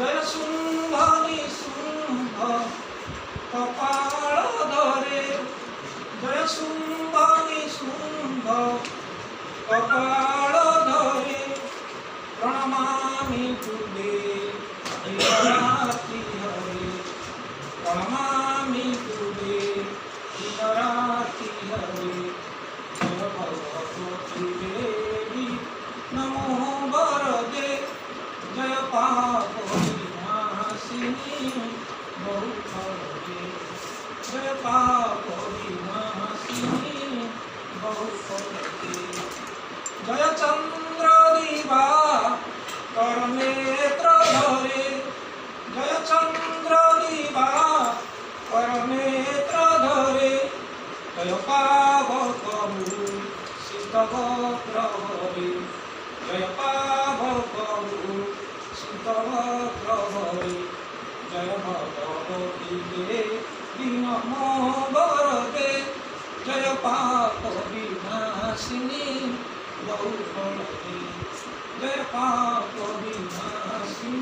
জয় শুম্ভ নিশুম্ভ কপাল ধরে, জয় শুম্ভ নিশুম্ভ কপাল ধরে, প্রণমামি তুলে দিনরাত্রি হরে, প্রণমামি তুলে দিনরাত্রি হরে। জয় ভগবতী দেবী নমো বরদে, জয় পাপ বিনাশিনী বহুফলদে, জয় পাপ বিনাশিনী বহুফলদে। জয় চন্দ্র দিবা করনেত্র ধরে, জয় চন্দ্র দিবা করনেত্র ধরে, জয় পাবক শীতবক্র হরে, জয় পাবক শীতবক্র হরে। জয় ভগবতী দেবী নমো বরদে, জয় পাপ বিনাশিনী বহুফলদে, জয় পাপ বিনাশিনী